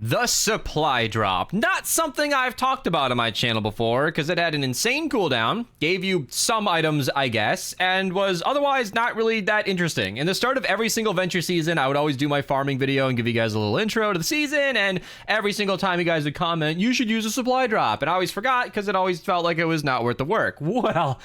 The supply drop. Not something I've talked about on my channel before because it had an insane cooldown, gave you some items, I guess, and was otherwise not really that interesting. In the start of every single venture season, I would always do my farming video and give you guys a little intro to the season, and every single time you guys would comment, you should use a supply drop, and I always forgot because it always felt like it was not worth the work. Well.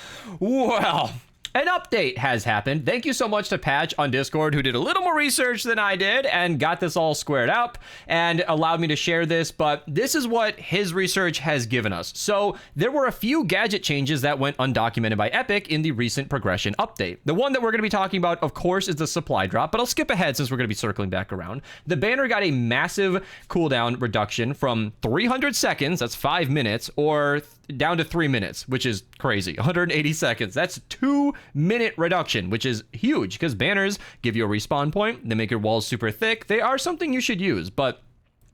An update has happened. Thank you so much to Patch on Discord, who did a little more research than I did and got this all squared up and allowed me to share this, but this is what his research has given us. So there were a few gadget changes that went undocumented by Epic in the recent progression update. The one that we're going to be talking about, of course, is the supply drop, but I'll skip ahead since we're going to be circling back around. The banner got a massive cooldown reduction from 300 seconds, that's 5 minutes, or down to 3 minutes, which is crazy. 180 seconds. That's 2-minute reduction, which is huge because banners give you a respawn point. They make your walls super thick. They are something you should use, but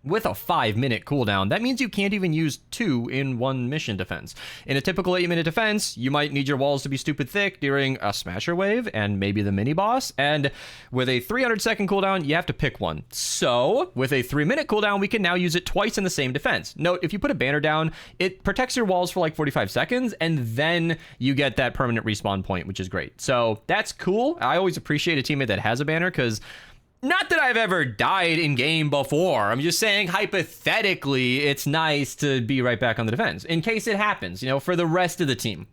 with a 5-minute cooldown, that means you can't even use 2 in one mission defense. In a typical 8-minute defense, you might need your walls to be stupid thick during a smasher wave and maybe the mini boss. And with a 300-second cooldown, you have to pick one. So with a 3-minute cooldown, we can now use it twice in the same defense. Note, if you put a banner down, it protects your walls for like 45 seconds, and then you get that permanent respawn point, which is great. So that's cool. I always appreciate a teammate that has a banner because not that I've ever died in game before. I'm just saying, hypothetically, it's nice to be right back on the defense in case it happens, you know, for the rest of the team.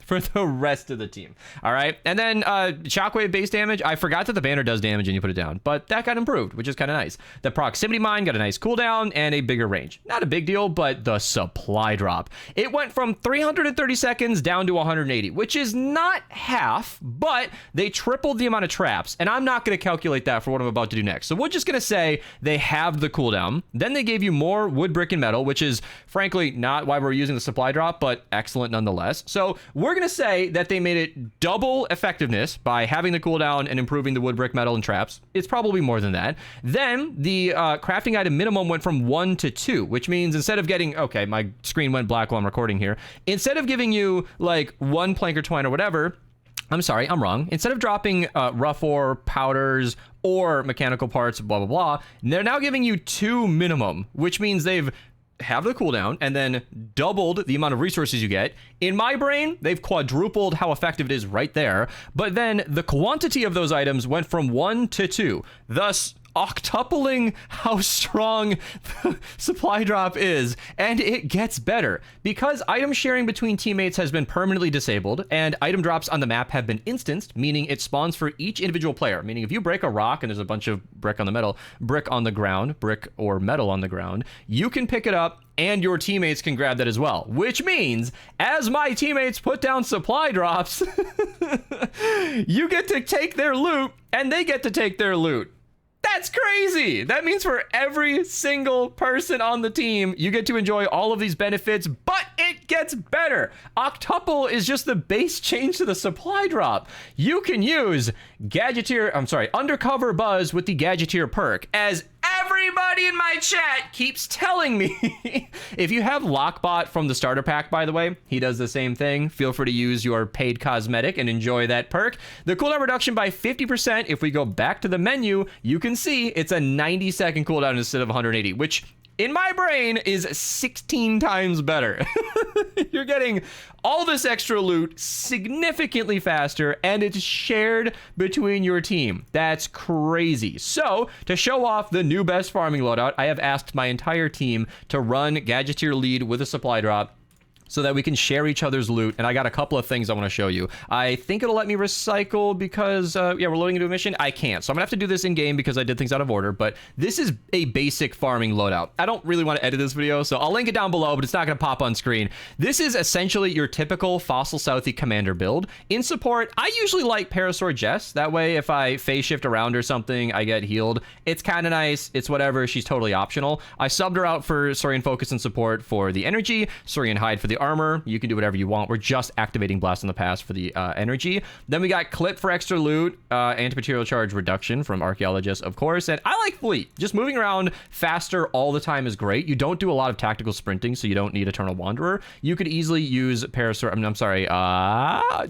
All right. And then Shockwave base damage. I forgot that the banner does damage when you put it down, but that got improved, which is kind of nice. The proximity mine got a nice cooldown and a bigger range. Not a big deal, but the supply drop. It went from 330 seconds down to 180, which is not half, but they tripled the amount of traps. And I'm not going to calculate that for what I'm about to do next. So we're just going to say they have the cooldown. Then they gave you more wood, brick, and metal, which is frankly not why we're using the supply drop, but excellent nonetheless. So we're going to say that they made it double effectiveness by having the cooldown and improving the wood, brick, metal, and traps. It's probably more than that. Then the crafting item minimum went from 1 to 2, which means instead of getting, okay, my screen went black while I'm recording here. Instead of giving you like 1 plank or twine or whatever, I'm sorry, I'm wrong. Instead of dropping rough ore, powders, or mechanical parts, blah, blah, blah, they're now giving you 2 minimum, which means they've have the cooldown and then doubled the amount of resources you get. In my brain, they've quadrupled how effective it is right there. But then the quantity of those items went from 1 to 2, thus octupling how strong the supply drop is, and it gets better because item sharing between teammates has been permanently disabled and item drops on the map have been instanced, meaning it spawns for each individual player, meaning if you break a rock and there's a bunch of brick on the ground, brick or metal on the ground, you can pick it up and your teammates can grab that as well, which means as my teammates put down supply drops, you get to take their loot and they get to take their loot. That's crazy. That means for every single person on the team, you get to enjoy all of these benefits, but it gets better. Octuple is just the base change to the supply drop. You can use Undercover Buzz with the Gadgeteer perk, as everybody in my chat keeps telling me. If you have Lockbot from the starter pack, by the way, he does the same thing. Feel free to use your paid cosmetic and enjoy that perk. The cooldown reduction by 50%, if we go back to the menu, you can see it's a 90-second cooldown instead of 180, which in my brain is 16 times better. You're getting all this extra loot significantly faster, and it's shared between your team. That's crazy. So, to show off the new best farming loadout, I have asked my entire team to run Gadgeteer lead with a supply drop so that we can share each other's loot. And I got a couple of things I want to show you. I think it'll let me recycle because, yeah, we're loading into a mission. I can't. So I'm gonna have to do this in game because I did things out of order, but this is a basic farming loadout. I don't really want to edit this video, so I'll link it down below, but it's not gonna pop on screen. This is essentially your typical Fossil Southie commander build. In support, I usually like Parasaur Jess. That way, if I phase shift around or something, I get healed. It's kind of nice. It's whatever. She's totally optional. I subbed her out for Saurian Focus and support for the energy, Saurian Hide for the armor. You can do whatever you want. We're just activating Blast in the Past for the energy. Then we got Clip for extra loot, anti-material charge reduction from Archaeologist, of course, and I like Fleet. Just moving around faster all the time is great. You don't do a lot of tactical sprinting, so you don't need Eternal Wanderer. You could easily use Parasaur, I'm sorry,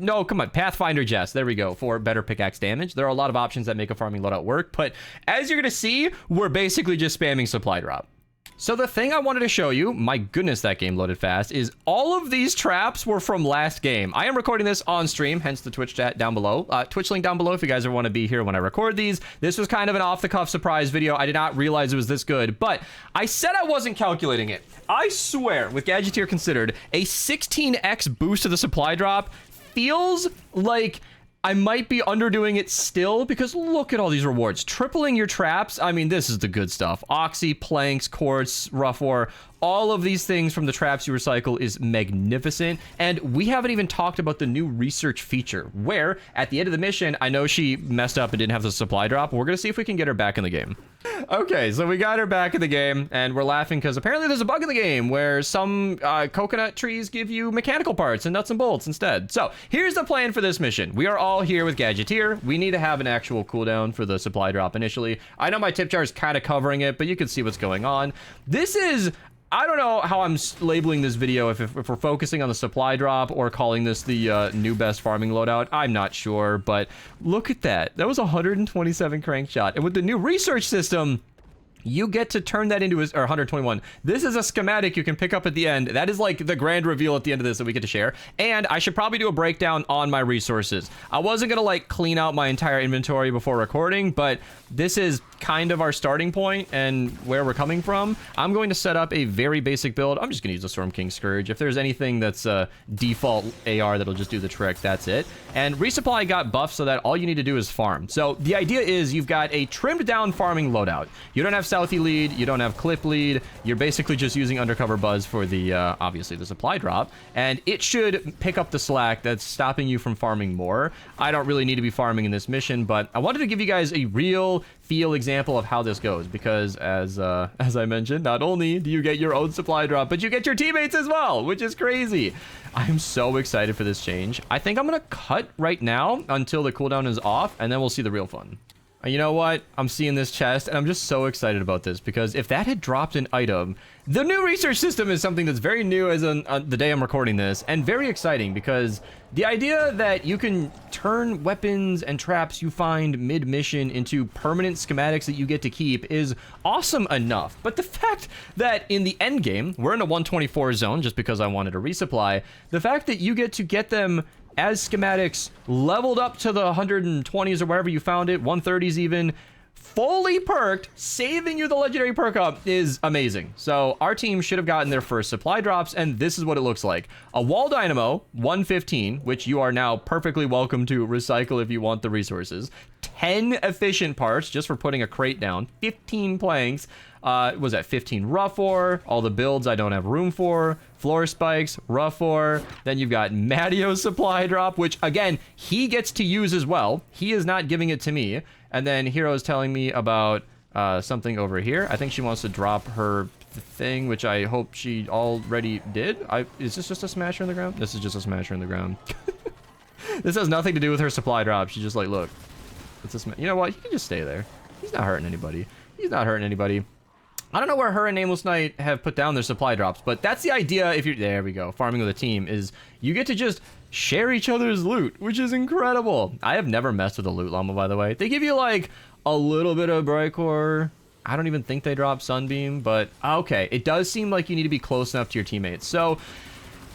no, come on, Pathfinder Jess, there we go, for better pickaxe damage. There are a lot of options that make a farming loadout work, but as you're gonna see, we're basically just spamming supply drop. So the thing I wanted to show you, my goodness, that game loaded fast, is all of these traps were from last game. I am recording this on stream, hence the Twitch chat down below. Twitch link down below if you guys ever want to be here when I record these. This was kind of an off-the-cuff surprise video. I did not realize it was this good, but I said I wasn't calculating it. I swear, with Gadget considered, a 16x boost to the supply drop feels like I might be underdoing it still, because look at all these rewards. Tripling your traps, I mean, this is the good stuff. Oxy, planks, quartz, rough ore, all of these things from the traps you recycle is magnificent. And we haven't even talked about the new research feature, where at the end of the mission, I know she messed up and didn't have the supply drop. We're gonna see if we can get her back in the game. Okay, so we got her back in the game, and we're laughing because apparently there's a bug in the game where some coconut trees give you mechanical parts and nuts and bolts instead. So here's the plan for this mission. We are all here with Gadget. We need to have an actual cooldown for the supply drop initially. I know my tip jar is kind of covering it, but you can see what's going on. This is... I don't know how I'm labeling this video, if we're focusing on the supply drop or calling this the new best farming loadout. I'm not sure, but look at that. That was 127 crank shot. And with the new research system, you get to turn that into or 121. This is a schematic you can pick up at the end. That is like the grand reveal at the end of this that we get to share. And I should probably do a breakdown on my resources. I wasn't gonna like clean out my entire inventory before recording, but this is kind of our starting point and where we're coming from. I'm going to set up a very basic build. I'm just gonna use the Storm King Scourge. If there's anything that's a default AR that'll just do the trick, that's it. And resupply got buffed so that all you need to do is farm. So the idea is you've got a trimmed down farming loadout. You don't have Southie lead, you don't have clip lead, you're basically just using undercover buzz for the obviously the supply drop, and it should pick up the slack that's stopping you from farming more. I don't really need to be farming in this mission, but I wanted to give you guys a real feel example of how this goes, because as I mentioned, not only do you get your own supply drop, but you get your teammates as well, which is crazy. I'm so excited for this change. I think I'm gonna cut right now until the cooldown is off, and then we'll see the real fun. You know what? I'm seeing this chest, and I'm just so excited about this, because if that had dropped an item, the new research system is something that's very new as on the day I'm recording this, and very exciting, because the idea that you can turn weapons and traps you find mid-mission into permanent schematics that you get to keep is awesome enough. But the fact that in the end game, we're in a 124 zone just because I wanted a resupply, the fact that you get to get them as schematics leveled up to the 120s or wherever you found it, 130s even, fully perked, saving you the legendary perk up is amazing. So our team should have gotten their first supply drops, and this is what it looks like. A wall dynamo, 115, which you are now perfectly welcome to recycle if you want the resources. 10 efficient parts just for putting a crate down. 15 planks. Was that 15 rough ore? All the builds I don't have room for. Floor spikes, rough ore. Then you've got Mattio's supply drop, which again, he gets to use as well. He is not giving it to me. And then Hero's telling me about something over here. I think she wants to drop her thing, which I hope she already did. Is this just a smasher in the ground? This is just a smasher in the ground. This has nothing to do with her supply drop. She's just like, look, it's a you know what? He can just stay there. He's not hurting anybody. He's not hurting anybody. I don't know where her and Nameless Knight have put down their supply drops, but that's the idea. If you're there, we go. Farming with a team is you get to just share each other's loot, which is incredible. I have never messed with a loot llama, by the way. They give you like a little bit of bright core. I don't even think they drop sunbeam, but okay. It does seem like you need to be close enough to your teammates. So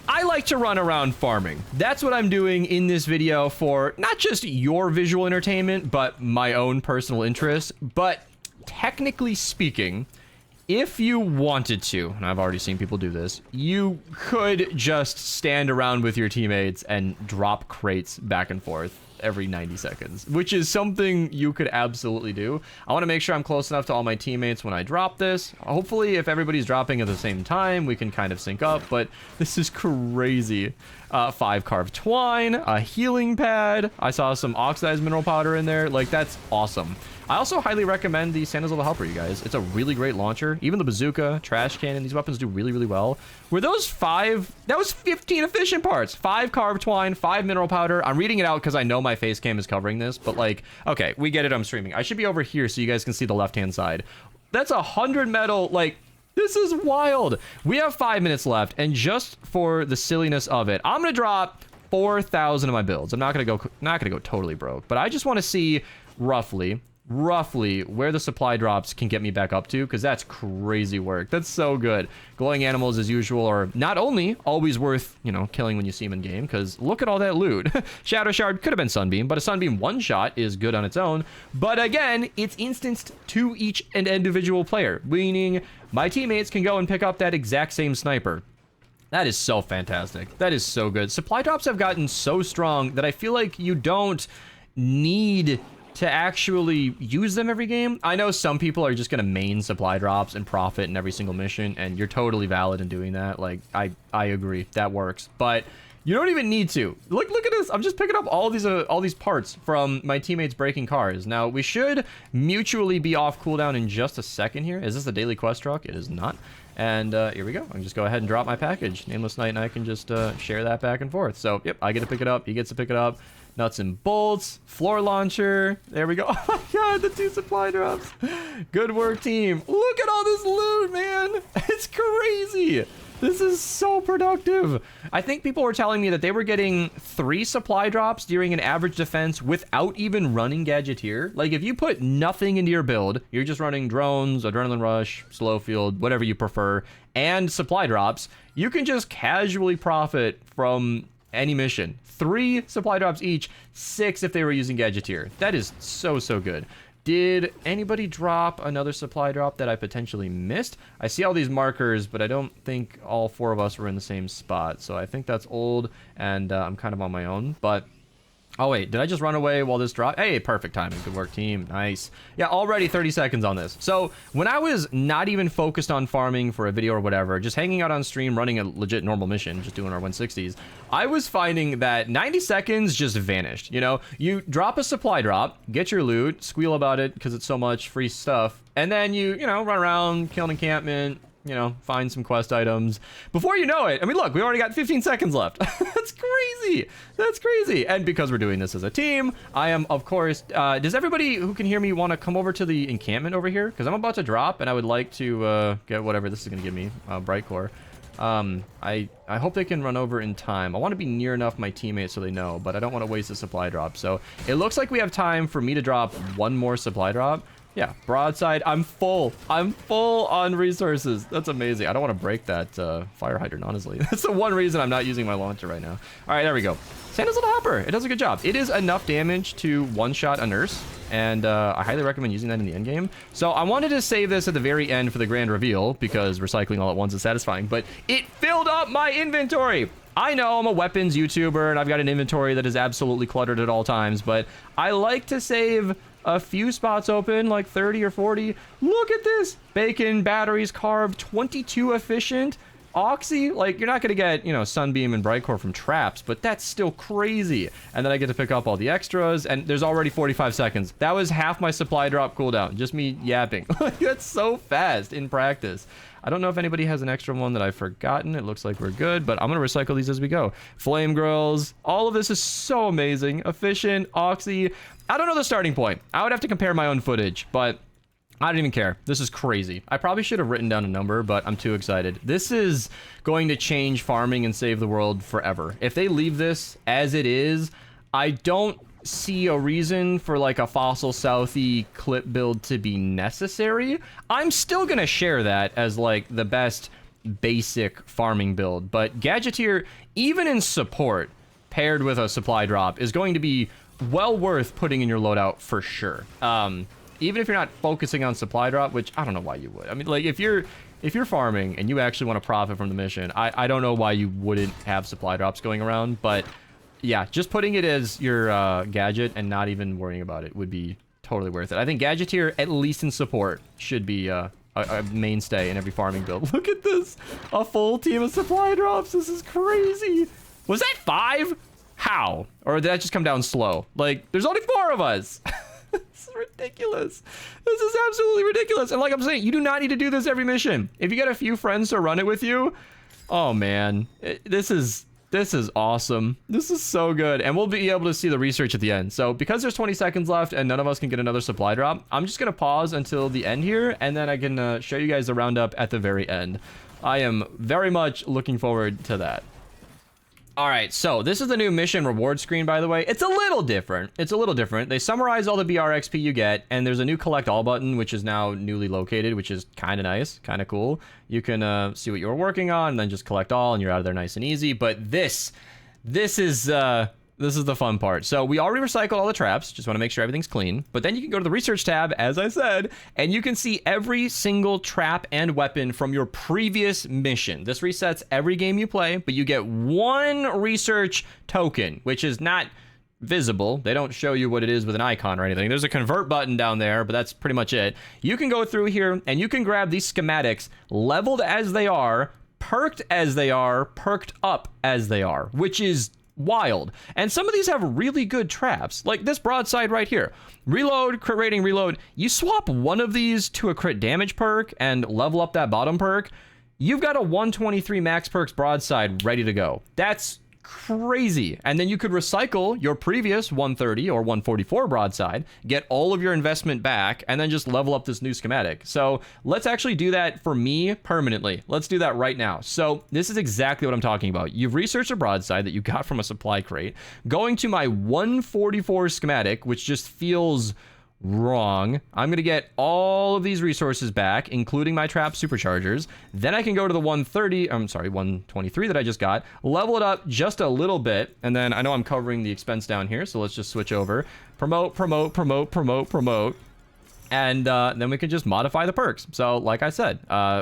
I like to run around farming. That's what I'm doing in this video for not just your visual entertainment, but my own personal interest. But technically speaking, if you wanted to, and I've already seen people do this, you could just stand around with your teammates and drop crates back and forth every 90 seconds, which is something you could absolutely do. I want to make sure I'm close enough to all my teammates when I drop this. Hopefully, if everybody's dropping at the same time, we can kind of sync up, but this is crazy. 5 carved twine, a healing pad. I saw some oxidized mineral powder in there. Like, that's awesome. I also highly recommend the Santa's Little Helper, you guys. It's a really great launcher. Even the bazooka, trash cannon, these weapons do really, really well. Were those 5? That was 15 efficient parts. 5 carved twine, 5 mineral powder. I'm reading it out because I know my face cam is covering this, but like, okay, we get it. I'm streaming. I should be over here so you guys can see the left-hand side. That's 100 metal, like, this is wild. We have 5 minutes left, and just for the silliness of it, I'm gonna drop 4,000 of my builds. I'm not gonna go totally broke, but I just want to see roughly roughly where the supply drops can get me back up to, because that's crazy work. That's so good. Glowing animals, as usual, are not only always worth, you know, killing when you see them in game, because look at all that loot. Shadow Shard could have been Sunbeam, but a Sunbeam one-shot is good on its own. But again, it's instanced to each and individual player, meaning my teammates can go and pick up that exact same sniper. That is so fantastic. That is so good. Supply drops have gotten so strong that I feel like you don't need to actually use them every game. I know some people are just gonna main supply drops and profit in every single mission, and you're totally valid in doing that. Like, I agree, that works. But you don't even need to. Look at this. I'm just picking up all these parts from my teammates breaking cars. Now, we should mutually be off cooldown in just a second here. Is this a daily quest truck? It is not. And here we go. I can just go ahead and drop my package. Nameless Knight and I can just share that back and forth. So, yep, I get to pick it up. He gets to pick it up. Nuts and bolts, floor launcher. There we go. Oh my god, the 2 supply drops. Good work, team. Look at all this loot, man. It's crazy. This is so productive. I think people were telling me that they were getting 3 supply drops during an average defense without even running Gadgeteer. Like, if you put nothing into your build, you're just running drones, Adrenaline Rush, Slow Field, whatever you prefer, and supply drops, you can just casually profit from any mission. 3 supply drops each, 6 if they were using Gadgeteer. That is so good. Did anybody drop another supply drop that I potentially missed? I see all these markers, but I don't think all 4 of us were in the same spot. So I think that's old, and I'm kind of on my own. But oh wait, did I just run away while this dropped? Hey, perfect timing. Good work, team. Nice. Yeah, already 30 seconds on this. So when I was not even focused on farming for a video or whatever, just hanging out on stream, running a legit normal mission, just doing our 160s, I was finding that 90 seconds just vanished. You know, you drop a supply drop, get your loot, squeal about it because it's so much free stuff, and then you know, run around, kill an encampment, you know, find some quest items. Before you know it, I mean, look, we already got 15 seconds left. That's crazy. That's crazy. And because we're doing this as a team, I am, of course, does everybody who can hear me want to come over to the encampment over here? Because I'm about to drop, and I would like to get whatever this is going to give me, Bright Core. I hope they can run over in time. I want to be near enough my teammates so they know, but I don't want to waste a supply drop. So it looks like we have time for me to drop 1 more supply drop. Yeah, broadside. I'm full on resources. That's amazing. I don't want to break that fire hydrant, honestly. That's the one reason I'm not using my launcher right now. All right, there we go. Santa's Little Hopper. It does a good job. It is enough damage to one-shot a nurse, and I highly recommend using that in the end game. So I wanted to save this at the very end for the grand reveal, because recycling all at once is satisfying, but it filled up my inventory. I know I'm a weapons YouTuber, and I've got an inventory that is absolutely cluttered at all times, but I like to save a few spots open, like 30 or 40. Look at this. Bacon, batteries, carb, 22 efficient. Oxy, like, you're not going to get, you know, Sunbeam and Bright Core from traps, but that's still crazy. And then I get to pick up all the extras, and there's already 45 seconds. That was half my supply drop cooldown, just me yapping. That's so fast in practice. I don't know if anybody has an extra one that I've forgotten. It looks like we're good, but I'm going to recycle these as we go. Flame grills. All of this is so amazing. Efficient, Oxy. I don't know the starting point. I would have to compare my own footage, but I don't even care. This is crazy. I probably should have written down a number, but I'm too excited. This is going to change farming and save the world forever. If they leave this as it is, I don't see a reason for like a Fossil Southie clip build to be necessary. I'm still gonna share that as like the best basic farming build, but Gadgeteer, even in support paired with a supply drop, is going to be well worth putting in your loadout for sure. Even if you're not focusing on supply drop, which I don't know why you would. I mean, like, if you're farming and you actually want to profit from the mission, I don't know why you wouldn't have supply drops going around, but yeah, just putting it as your gadget and not even worrying about it would be totally worth it. I think Gadgeteer, at least in support, should be a mainstay in every farming build. Look at this. A full team of supply drops. This is crazy. Was that 5? How? Or did that just come down slow? Like, there's only 4 of us. This is ridiculous. This is absolutely ridiculous. And like I'm saying, you do not need to do this every mission. If you get a few friends to run it with you, oh man, this is awesome. This is so good. And we'll be able to see the research at the end. So because there's 20 seconds left and none of us can get another supply drop, I'm just going to pause until the end here, and then I can show you guys the roundup at the very end. I am very much looking forward to that. All right, so this is the new mission reward screen, by the way. It's a little different. It's a little different. They summarize all the BRXP you get, and there's a new collect all button, which is now newly located, which is kind of nice, kind of cool. You can see what you're working on, and then just collect all, and you're out of there nice and easy. But this is the fun part. So we already recycled all the traps. Just want to make sure everything's clean. But then you can go to the research tab, as I said, and you can see every single trap and weapon from your previous mission. This resets every game you play, but you get one research token, which is not visible. They don't show you what it is with an icon or anything. There's a convert button down there, but that's pretty much it. You can go through here and you can grab these schematics leveled as they are, perked as they are, perked up as they are, which is wild. And some of these have really good traps, like this broadside right here. Reload, crit rating, reload. You swap one of these to a crit damage perk and level up that bottom perk, you've got a 123 max perks broadside ready to go. That's crazy. And then you could recycle your previous 130 or 144 broadside, get all of your investment back, and then just level up this new schematic. So let's actually do that for me permanently. Let's do that right now. So this is exactly what I'm talking about. You've researched a broadside that you got from a supply crate, going to my 144 schematic, which just feels wrong. I'm going to get all of these resources back, including my trap superchargers. Then I can go to the 123 that I just got, level it up just a little bit, and then I know I'm covering the expense down here, so let's just switch over. Promote, promote, promote, promote, promote. And then we can just modify the perks. So like I said,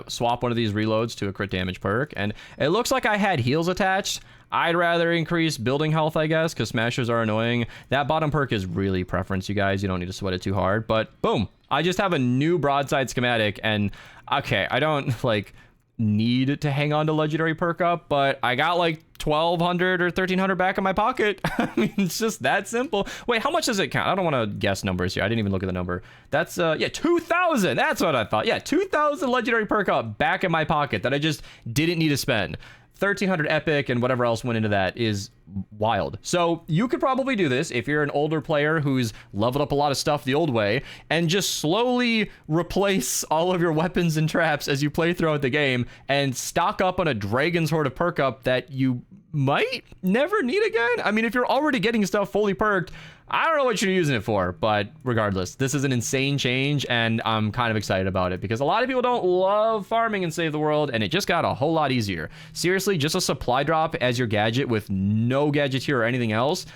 swap one of these reloads to a crit damage perk. And it looks like I had heals attached. I'd rather increase building health, I guess, because smashers are annoying. That bottom perk is really preference, you guys. You don't need to sweat it too hard. But boom, I just have a new broadside schematic. And okay, I don't like need to hang on to legendary perk up, but I got like 1,200 or 1,300 back in my pocket. I mean, it's just that simple. Wait, how much does it count? I don't want to guess numbers here. I didn't even look at the number. That's yeah, 2,000. That's what I thought. Yeah, 2,000 legendary perk up back in my pocket that I just didn't need to spend. 1,300 epic and whatever else went into that is wild. So you could probably do this if you're an older player who's leveled up a lot of stuff the old way, and just slowly replace all of your weapons and traps as you play throughout the game and stock up on a dragon's horde of perk up that you might never need again. I mean, if you're already getting stuff fully perked, I don't know what you're using it for, but regardless, this is an insane change, and I'm kind of excited about it because a lot of people don't love farming and save the world, and it just got a whole lot easier. Seriously, just a supply drop as your gadget with no gadgeteer or anything else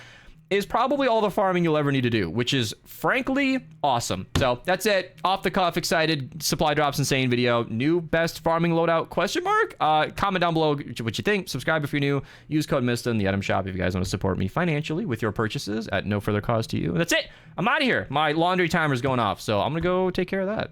is probably all the farming you'll ever need to do, which is frankly awesome. So that's it. Off the cuff, excited. Supply drops insane video. New best farming loadout question mark? Comment down below what you think. Subscribe if you're new. Use code Mista in the item shop if you guys want to support me financially with your purchases at no further cost to you. And that's it. I'm out of here. My laundry timer's going off, so I'm gonna go take care of that.